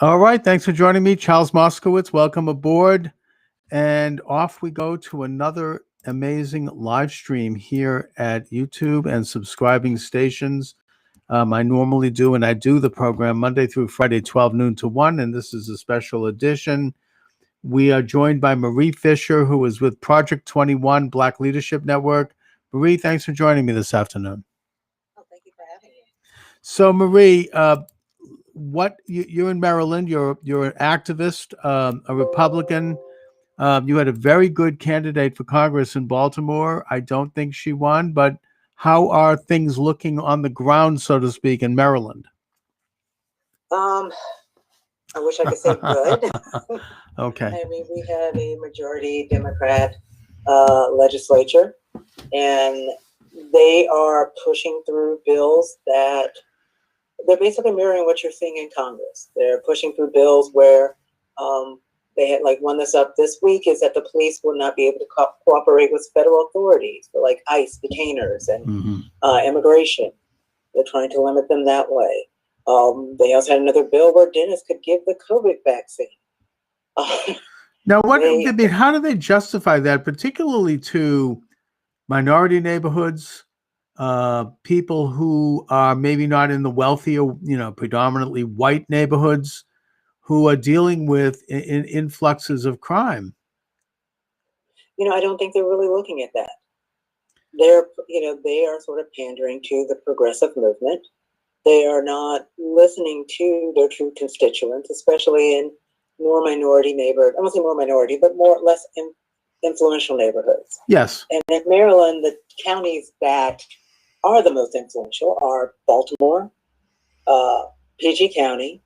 All right. Thanks for joining me, Charles Moscowitz. Welcome aboard. And off we go to another amazing live stream here at YouTube and subscribing stations. I normally do, and I do the program Monday through Friday, 12 noon to 1, and this is a special edition. We are joined by Marie Fisher, who is with Project 21 Black Leadership Network. Marie, thanks for joining me this afternoon. Oh, thank you for having me. So, Marie, you're in Maryland. You're an activist, a Republican. You had a very good candidate for Congress in Baltimore. I don't think she won, but how are things looking on the ground, so to speak, in Maryland? I wish I could say good. Okay. I mean, we have a majority Democrat legislature, and they are pushing through bills that they're basically mirroring what you're seeing in Congress. They're pushing through bills where they had one that's up this week is that the police will not be able to cooperate with federal authorities for like ICE detainers and immigration. They're trying to limit them that way. They also had another bill where dentists could give the COVID vaccine. Now, how do they justify that, particularly to minority neighborhoods, people who are maybe not in the wealthier, predominantly white neighborhoods, who are dealing with influxes of crime? I don't think they're really looking at that. They are sort of pandering to the progressive movement. They are not listening to their true constituents, especially in more minority neighborhoods. I won't say more minority, but less influential neighborhoods. Yes. And in Maryland, the counties that are the most influential are Baltimore, PG County,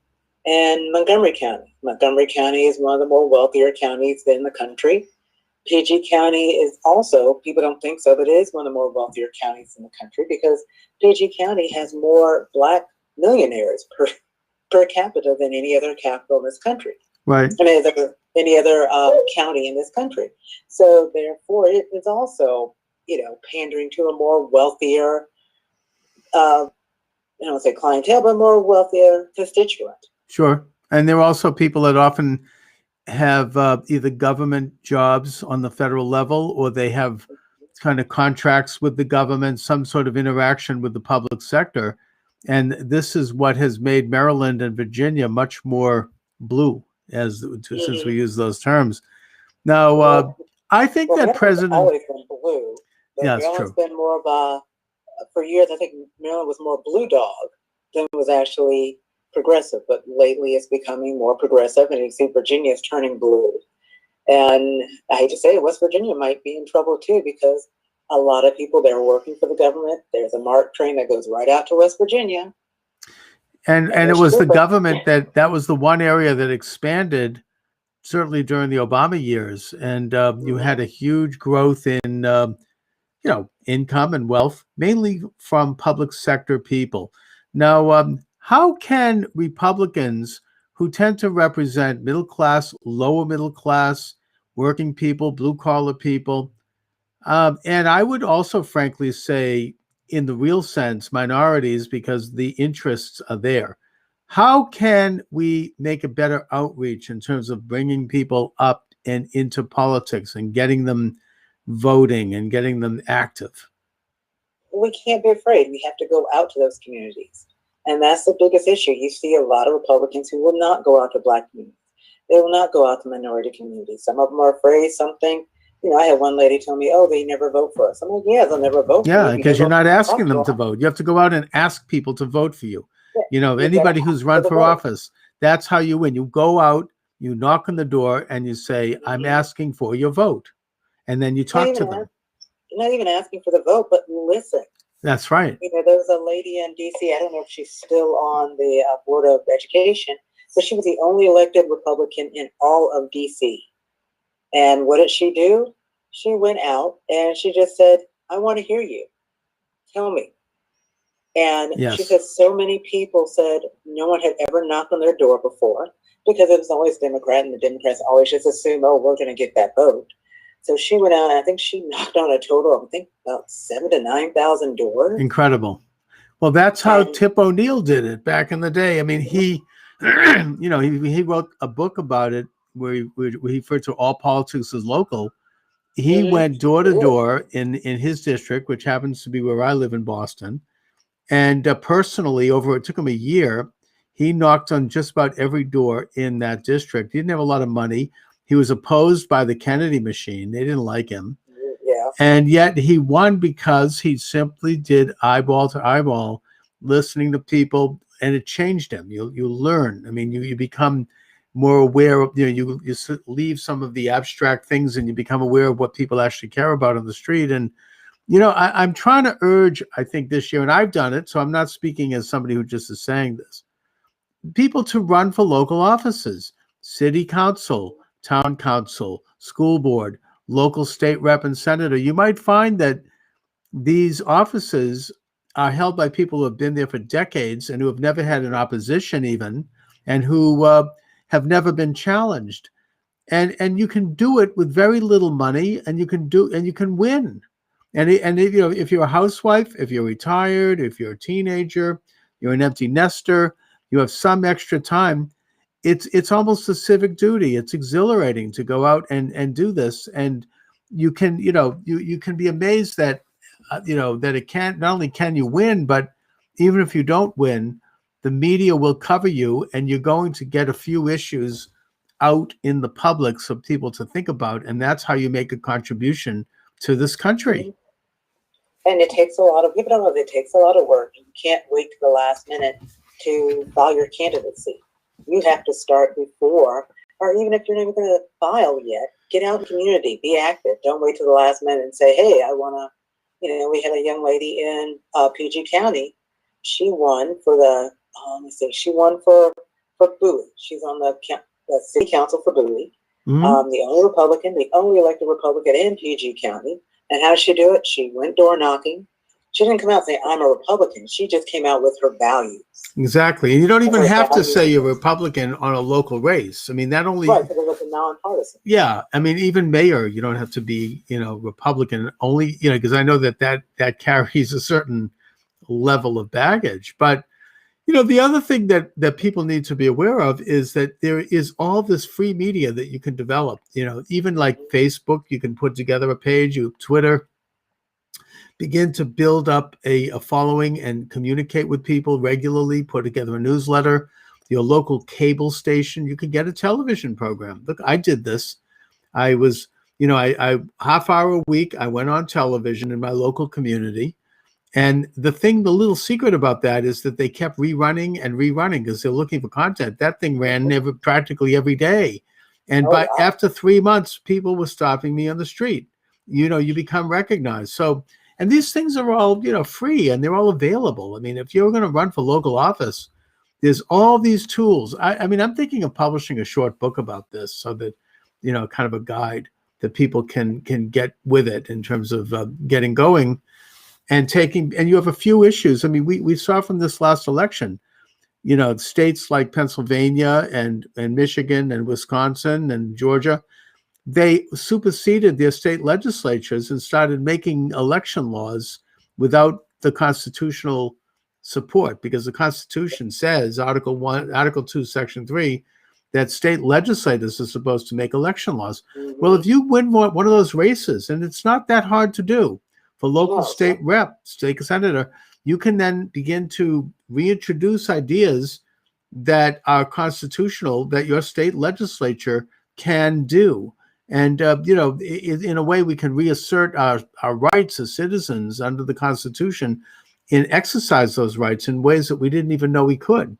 and Montgomery County. Montgomery County is one of the more wealthier counties in the country. PG County is also, people don't think so, but it is one of the more wealthier counties in the country because PG County has more Black millionaires per capita than any other capital in this country. Right. Any other county in this country. So therefore, it is also, pandering to a more wealthier, I don't say clientele, but more wealthier constituent. Sure. And there are also people that often have either government jobs on the federal level, or they have kind of contracts with the government, some sort of interaction with the public sector. And this is what has made Maryland and Virginia much more blue, since we use those terms. Now, I think that President always been blue. Yeah, that's Maryland's true. been more of for years, I think Maryland was more blue dog than was actually progressive, but lately it's becoming more progressive, and you see Virginia is turning blue. And I hate to say it, West Virginia might be in trouble too, because a lot of people that are working for the government, there's a MARC train that goes right out to West Virginia. And it was the government that was the one area that expanded, certainly during the Obama years. And you had a huge growth in, income and wealth, mainly from public sector people. Now, how can Republicans, who tend to represent middle class, lower middle class, working people, blue collar people, and I would also frankly say, in the real sense, minorities, because the interests are there. How can we make a better outreach in terms of bringing people up and into politics and getting them voting and getting them active? We can't be afraid. We have to go out to those communities. And that's the biggest issue. You see a lot of Republicans who will not go out to Black communities. They will not go out to minority communities. Some of them are afraid something. I had one lady tell me, "Oh, they never vote for us." I'm like, "Yeah, they'll never vote for you." Yeah, because you're not asking them to vote. You have to go out and ask people to vote for you. Yeah, anybody who's run for office, that's how you win. You go out, you knock on the door, and you say, "I'm asking for your vote." And then you talk to them. Not even asking for the vote, but listen. That's right. There was a lady in D.C., I don't know if she's still on the Board of Education, but she was the only elected Republican in all of D.C. And what did she do? She went out and she just said, "I want to hear you. Tell me." And she said so many people said no one had ever knocked on their door before, because it was always Democrat, and the Democrats always just assume, "Oh, we're going to get that vote." So she went out, and I think she knocked on a total of, about 7,000 to 9,000 doors. Incredible. Well, that's how Tip O'Neill did it back in the day. I mean, he you know, he wrote a book about it where he referred to all politics as local. He went door to door in his district, which happens to be where I live in Boston. And personally, it took him a year. He knocked on just about every door in that district. He didn't have a lot of money. He was opposed by the Kennedy machine. They didn't like him. Yeah. And yet he won because he simply did eyeball to eyeball, listening to people, and it changed him. You learn. I mean, you become more aware of, you leave some of the abstract things and you become aware of what people actually care about on the street. And, I'm trying to urge, I think this year, and I've done it, so I'm not speaking as somebody who just is saying this, people to run for local offices, city council, town council, school board, local state rep and senator. You might find that these offices are held by people who have been there for decades and who have never had an opposition even, and who have never been challenged. And you can do it with very little money, and you can win. And if you're a housewife, if you're retired, if you're a teenager, you're an empty nester, you have some extra time, it's almost a civic duty. It's exhilarating to go out and do this. And you can, you can be amazed that, that it can't, not only can you win, but even if you don't win, the media will cover you, and you're going to get a few issues out in the public for people to think about. And that's how you make a contribution to this country. And it takes a lot of, people don't know, it takes a lot of work. You can't wait to the last minute to file your candidacy. You have to start before, or even if you're not going to file yet, get out in the community, be active. Don't wait to the last minute and say, hey, I want to, we had a young lady in PG County. She won for the, she won for Bowie. She's on the city council for Bowie. Mm-hmm. The only Republican, the only elected Republican in PG County. And how did she do it? She went door knocking. She didn't come out saying, I'm a Republican. She just came out with her values. Exactly. And you don't even have to say you're a Republican on a local race. I mean, that only... Right, because it was a nonpartisan. Yeah. I mean, even mayor, you don't have to be, Republican only, because I know that carries a certain level of baggage. But, the other thing that people need to be aware of is that there is all this free media that you can develop, even like Facebook, you can put together a page, Twitter, begin to build up a following and communicate with people regularly, put together a newsletter, your local cable station, you can get a television program. Look, I did this. I was, I half hour a week, I went on television in my local community. And the little secret about that is that they kept rerunning because they're looking for content. That thing ran practically every day. And after 3 months, people were stopping me on the street. You become recognized. So, and these things are all, free, and they're all available. I mean, if you're going to run for local office, there's all these tools. I mean, I'm thinking of publishing a short book about this so that, kind of a guide that people can get with it in terms of getting going. And you have a few issues. I mean, we saw from this last election, states like Pennsylvania and Michigan and Wisconsin and Georgia, they superseded their state legislatures and started making election laws without the constitutional support, because the Constitution says, Article 2, Section 3, that state legislators are supposed to make election laws. Mm-hmm. Well, if you win one of those races, and it's not that hard to do, for local state rep, state senator, you can then begin to reintroduce ideas that are constitutional that your state legislature can do. And, in a way, we can reassert our rights as citizens under the Constitution and exercise those rights in ways that we didn't even know we could.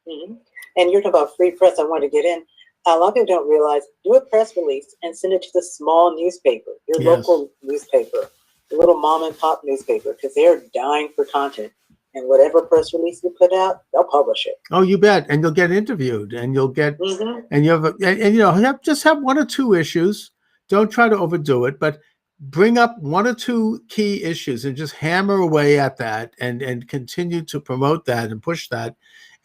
Mm-hmm. And you're talking about free press. I want to get in. A lot of people don't realize, do a press release and send it to the small newspaper, your local newspaper, the little mom and pop newspaper, because they're dying for content. And whatever press release you put out, they'll publish it. Oh, you bet. And you'll get interviewed, and you'll get, and just have one or two issues. Don't try to overdo it, but bring up one or two key issues and just hammer away at that and continue to promote that and push that.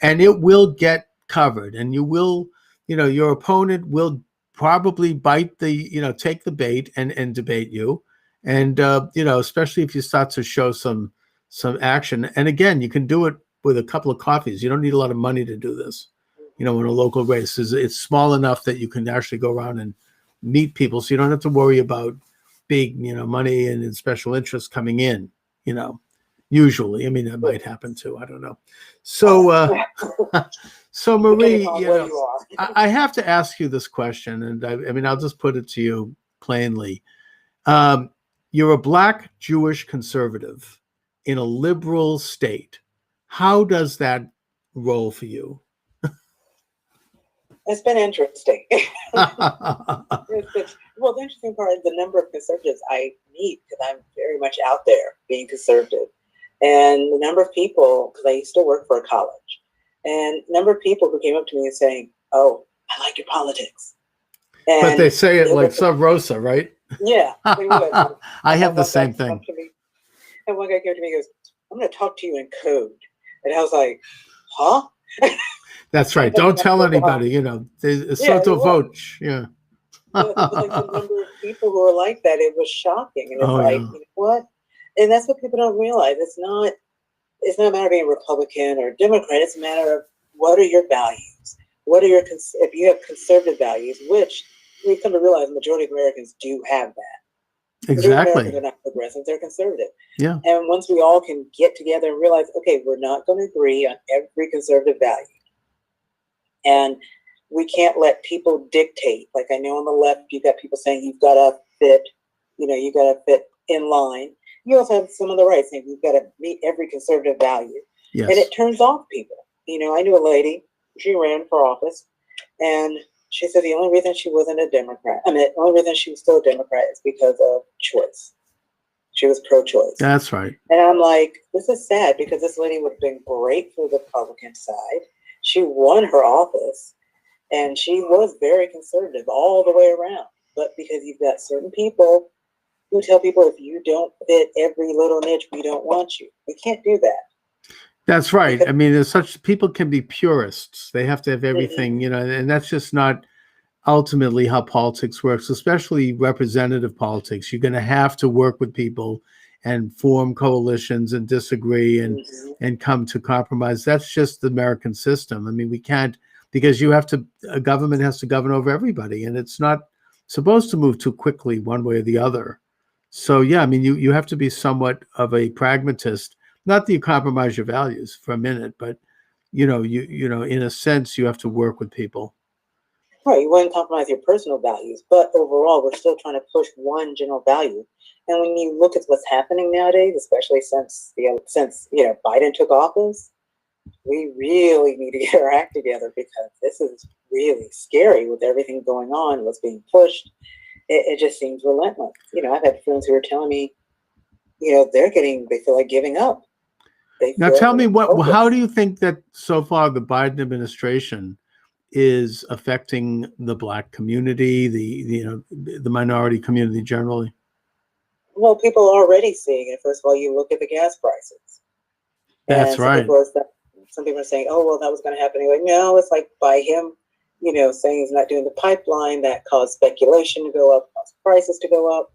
And it will get covered, and you will, your opponent will probably take the bait and debate you. And, especially if you start to show some action. And again, you can do it with a couple of coffees. You don't need a lot of money to do this. in a local race. It's small enough that you can actually go around and meet people, so you don't have to worry about big, money and special interests coming in, usually. I mean, that might happen too. I don't know. So, so Marie, I have to ask you this question, and I mean, I'll just put it to you plainly. You're a Black Jewish conservative in a liberal state. How does that roll for you? It's been interesting. Well, the interesting part is the number of conservatives I meet, because I'm very much out there being conservative. And the number of people, because I used to work for a college, and the number of people who came up to me and saying, "Oh, I like your politics." And but they say it like sub rosa, right? Yeah. They would. I have the same thing. And one guy came to me and goes, "I'm going to talk to you in code." And I was like, huh? That's right. Don't tell anybody, sotto voce. Yeah. But like the number of people who are like that, it was shocking. And it's you know what? And that's what people don't realize. It's not a matter of being Republican or Democrat. It's a matter of what are your values? What are your, if you have conservative values, which we come to realize the majority of Americans do have that. Exactly. Americans are not progressive, they're conservative. Yeah. And once we all can get together and realize, okay, we're not going to agree on every conservative value. And we can't let people dictate. Like I know on the left, you've got people saying you've got to fit, you've got to fit in line. You also have some on the right saying you've got to meet every conservative value. Yes. And it turns off people. I knew a lady, she ran for office, and she said the only reason she wasn't a Democrat, the only reason she was still a Democrat is because of choice. She was pro-choice. That's right. And I'm like, this is sad because this lady would have been great for the Republican side. She won her office, and she was very conservative all the way around. But because you've got certain people who tell people if you don't fit every little niche, we don't want you. We can't do that. That's right. I mean, there's such people can be purists. They have to have everything, and that's just not ultimately how politics works, especially representative politics. You're going to have to work with people and form coalitions and disagree and come to compromise. That's just the American system. I mean, we can't, because a government has to govern over everybody, and it's not supposed to move too quickly one way or the other. So, yeah, I mean, you have to be somewhat of a pragmatist. Not that you compromise your values for a minute, but in a sense, you have to work with people. Right, you wouldn't compromise your personal values, but overall, we're still trying to push one general value. And when you look at what's happening nowadays, especially since Biden took office, we really need to get our act together because this is really scary with everything going on, what's being pushed. It just seems relentless. I've had friends who are telling me, they feel like giving up. Now tell me, how do you think that so far the Biden administration is affecting the Black community, the minority community generally? Well, people are already seeing it. First of all, you look at the gas prices. That's right. Some people are saying, "Oh, well, that was going to happen anyway." No, it's like by him, saying he's not doing the pipeline, that caused speculation to go up, caused prices to go up.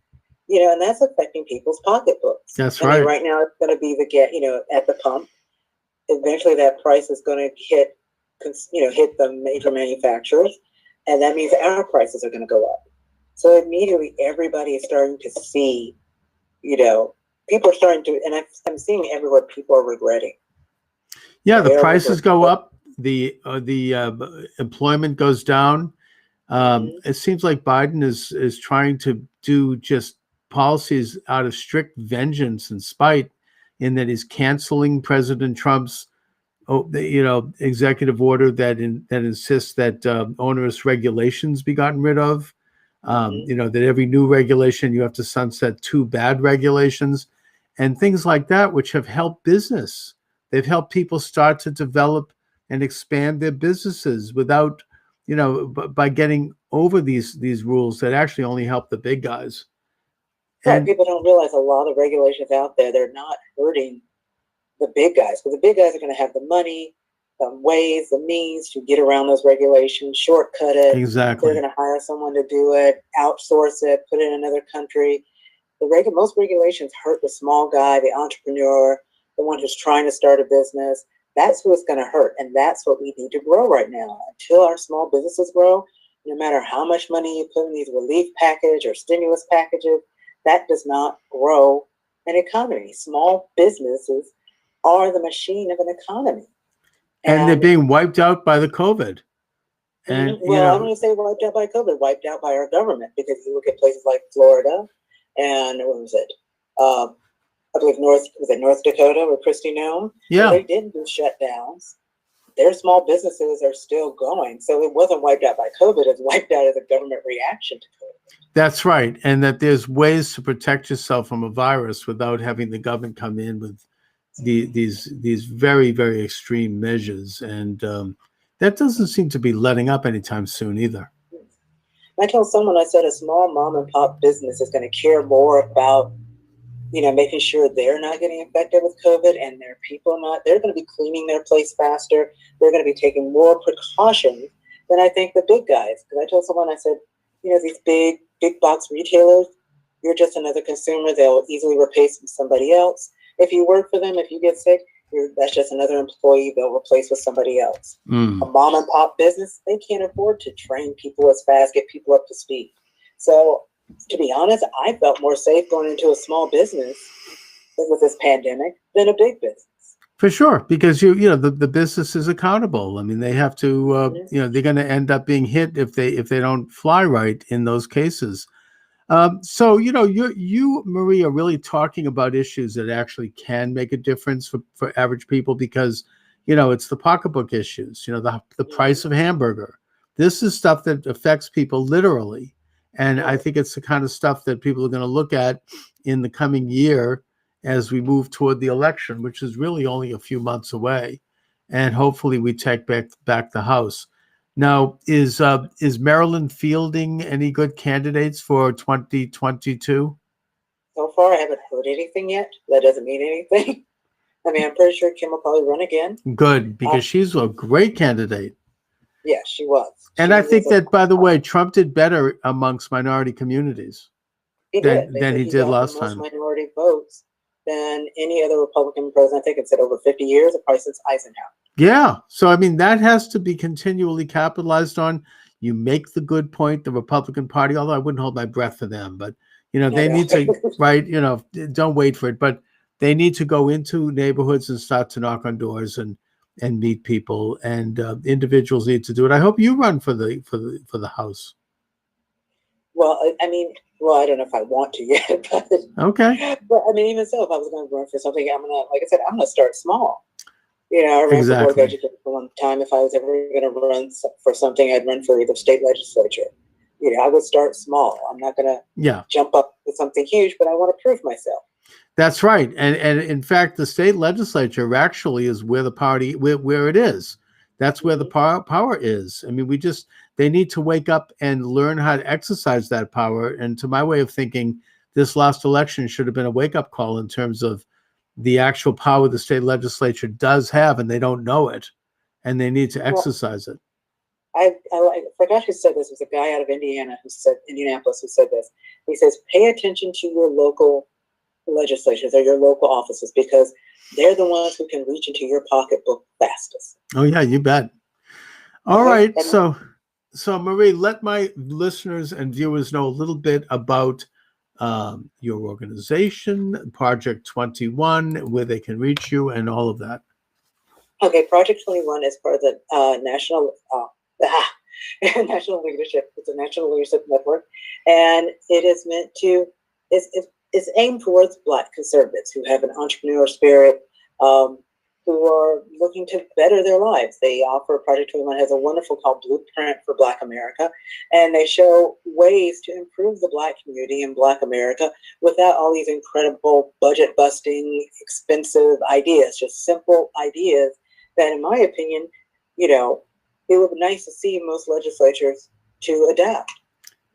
And that's affecting people's pocketbooks. That's right. Right now, it's going to be at the pump. Eventually, that price is going to hit the major manufacturers, and that means our prices are going to go up. So immediately, everybody is starting to see, people are starting to, and I'm seeing everywhere people are regretting. Yeah, the prices go up, the employment goes down. It seems like Biden is trying to do just policies out of strict vengeance and spite, in that he's canceling President Trump's executive order that insists that onerous regulations be gotten rid of. That every new regulation you have to sunset 2 bad regulations and things like that, which have helped business. They've helped people start to develop and expand their businesses without, by getting over these rules that actually only help the big guys. Right, people don't realize a lot of regulations out there, they're not hurting the big guys, because the big guys are going to have the money, the ways, the means to get around those regulations, shortcut it. Exactly. They're going to hire someone to do it, outsource it, put it in another country. Most regulations hurt the small guy, the entrepreneur, the one who's trying to start a business. That's who it's going to hurt. And that's what we need to grow right now. Until our small businesses grow, no matter how much money you put in these relief package or stimulus packages, that does not grow an economy. Small businesses are the machine of an economy. And they're being wiped out by the COVID. And well, I don't want to say wiped out by COVID, wiped out by our government, because you look at places like Florida and what was it? I believe North Dakota with Kristi Noem? Yeah. They didn't do shutdowns. Their small businesses are still going. So it wasn't wiped out by COVID, it was wiped out as a government reaction to COVID. That's right. And that there's ways to protect yourself from a virus without having the government come in with these very, very extreme measures. And that doesn't seem to be letting up anytime soon either. I told someone, I said, a small mom and pop business is going to care more about, making sure they're not getting infected with COVID and their people not. They're going to be cleaning their place faster. They're going to be taking more precautions than I think the big guys. Because I told someone, I said, these big box retailers, you're just another consumer. They'll easily replace somebody else. If you work for them, if you get sick, that's just another employee they'll replace with somebody else. A mom and pop business, they can't afford to train people as fast, get people up to speed. So to be honest, I felt more safe going into a small business with this pandemic than a big business. For sure, because the business is accountable. I mean, they have to, they're going to end up being hit if they don't fly right in those cases. So, you, Marie, are really talking about issues that actually can make a difference for average people because, it's the pocketbook issues, the price of hamburger. This is stuff that affects people literally. And I think it's the kind of stuff that people are going to look at in the coming year as we move toward the election, which is really only a few months away. And hopefully we take back the House. Now, is Maryland fielding any good candidates for 2022? So far, I haven't heard anything yet. That doesn't mean anything. I mean, I'm pretty sure Kim will probably run again. Good, because she's a great candidate. Yeah, she was. And I think that, by the way, Trump did better amongst minority communities than he did last time. Minority votes than any other Republican president. I think it's said over 50 years, probably since Eisenhower. Yeah. So, I mean, that has to be continually capitalized on. You make the good point, the Republican Party, although I wouldn't hold my breath for them, but, they need to, right, don't wait for it, but they need to go into neighborhoods and start to knock on doors and meet people, and individuals need to do it. I hope you run for the House. Well, I don't know if I want to yet, but okay. But I mean, even so, if I was going to run for something, I'm going to start small. I ran for board of education for a long time. If I was ever going to run for something, I'd run for either state legislature. I would start small. I'm not going to jump up with something huge, but I want to prove myself. That's right. And in fact, the state legislature actually is where the party, where it is. That's where the power is. I mean, they need to wake up and learn how to exercise that power. And to my way of thinking, this last election should have been a wake-up call in terms of the actual power the state legislature does have, and they don't know it, and they need to exercise it. I forgot who said this. It was a guy out of Indianapolis who said this. He says, pay attention to your local legislatures or your local offices, because they're the ones who can reach into your pocketbook fastest. Oh yeah, you bet. All right. So Marie, let my listeners and viewers know a little bit about your organization, Project 21, where they can reach you and all of that. Okay, Project 21 is part of the National Leadership. It's a National Leadership Network, and it is meant to it's aimed towards Black conservatives who have an entrepreneurial spirit, who are looking to better their lives. They offer, Project 21 has a wonderful called Blueprint for Black America, and they show ways to improve the Black community in Black America without all these incredible budget-busting, expensive ideas, just simple ideas that, in my opinion, it would be nice to see most legislatures to adapt.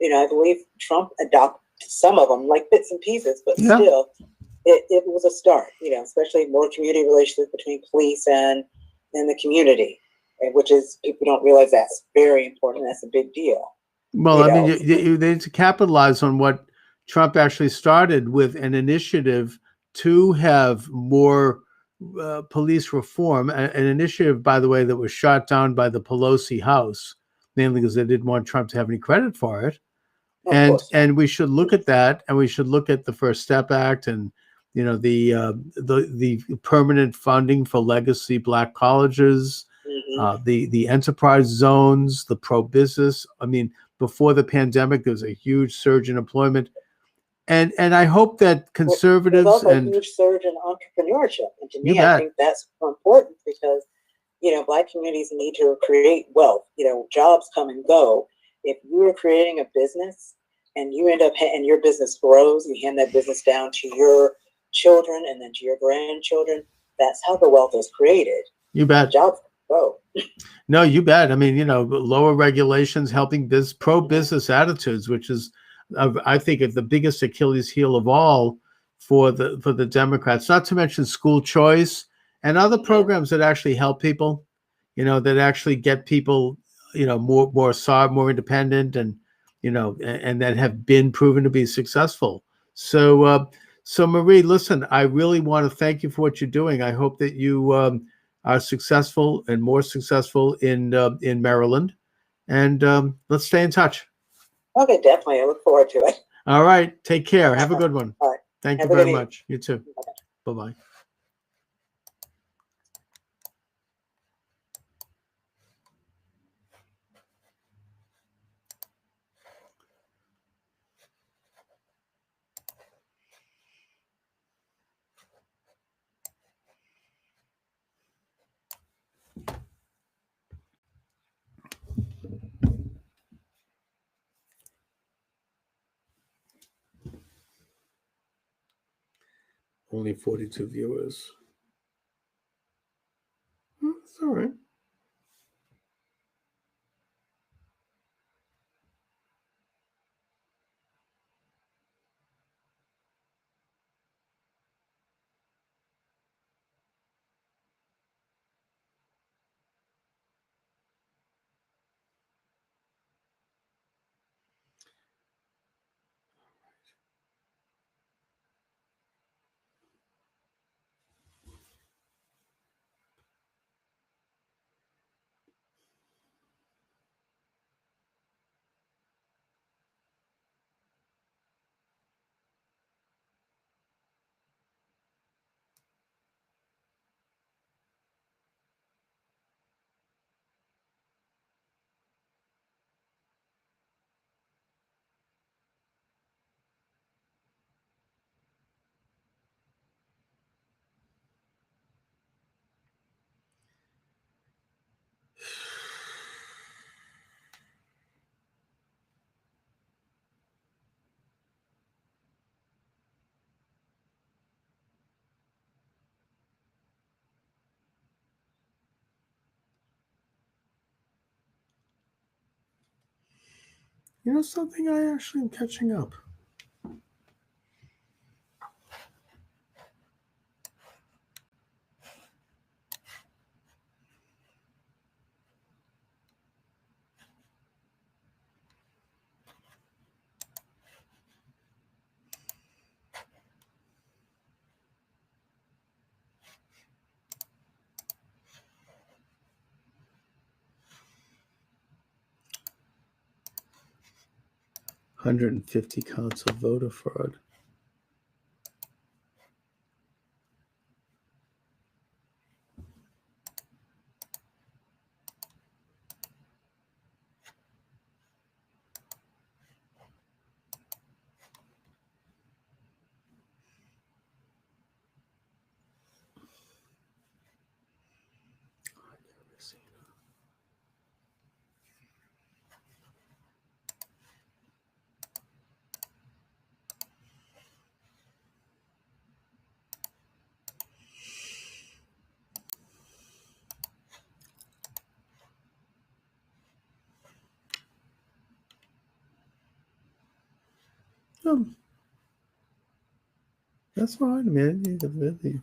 I believe Trump adopted some of them, like bits and pieces, but still, it was a start, especially more community relations between police and the community, which is, people don't realize that's very important. That's a big deal. Well, they need to capitalize on what Trump actually started with, an initiative to have more police reform, an initiative, by the way, that was shot down by the Pelosi House, mainly because they didn't want Trump to have any credit for it. And we should look at that, and we should look at the First Step Act, and the permanent funding for legacy Black colleges, the enterprise zones, the pro-business. I mean, before the pandemic, there was a huge surge in employment. And I hope that conservatives There's also a huge surge in entrepreneurship. And to me, I think that's important because, Black communities need to create wealth. Jobs come and go. If you are creating a business and you end up, and your business grows, you hand that business down to your children and then to your grandchildren, that's how the wealth is created. You bet. Jobs grow. No, you bet. I mean, lower regulations, helping pro-business attitudes, which is, I think, the biggest Achilles heel of all for the Democrats. Not to mention school choice and other programs that actually help people, that actually get people, more independent, and and that have been proven to be successful. So, Marie, listen, I really want to thank you for what you're doing. I hope that you are successful and more successful in Maryland, and let's stay in touch. Okay, definitely. I look forward to it. All right. Take care. Have a good one. All right. Thank you very much. You too. Bye-bye. Only 42 viewers. That's all right. Something, I actually am catching up. $150 counts of voter fraud. That's fine, man. You the video.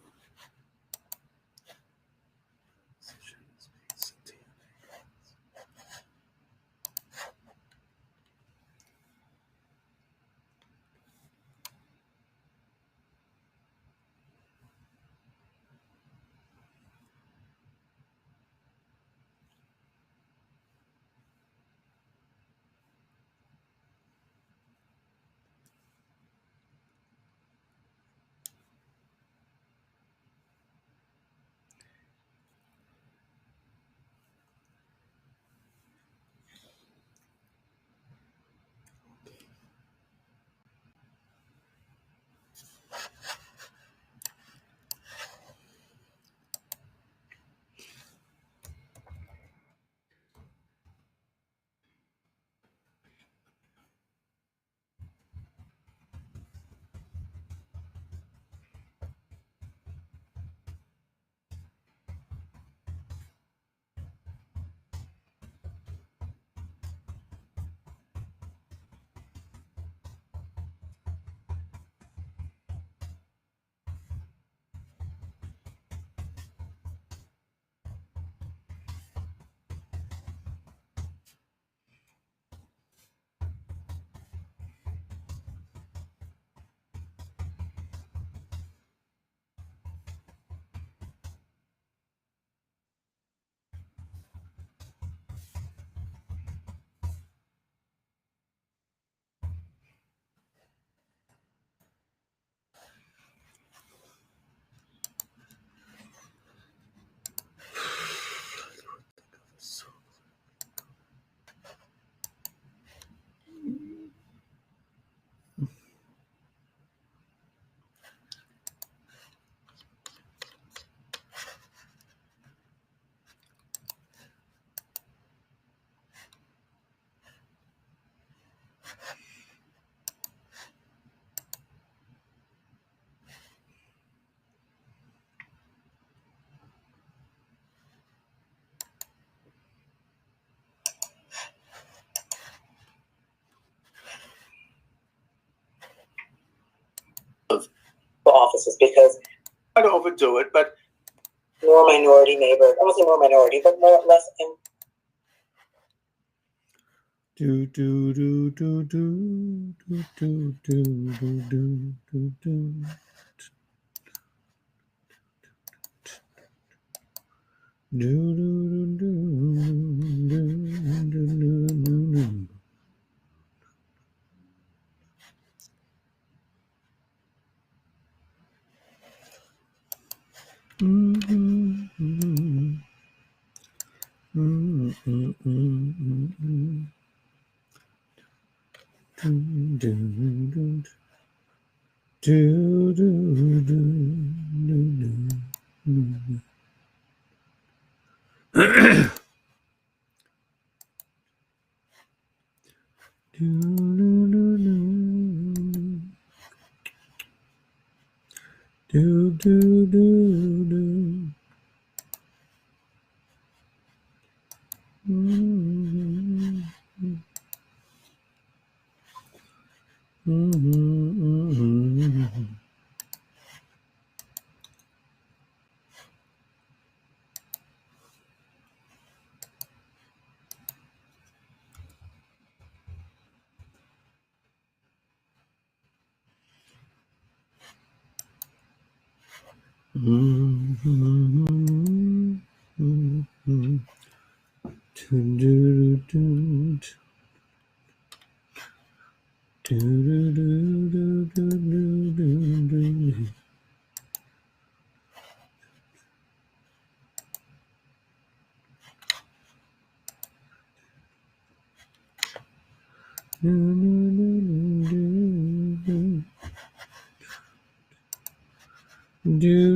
offices because I don't overdo it, but more minority neighbor. I won't say more minority, but less. Do do do do do do do do do do do. Do do do do do do do. Do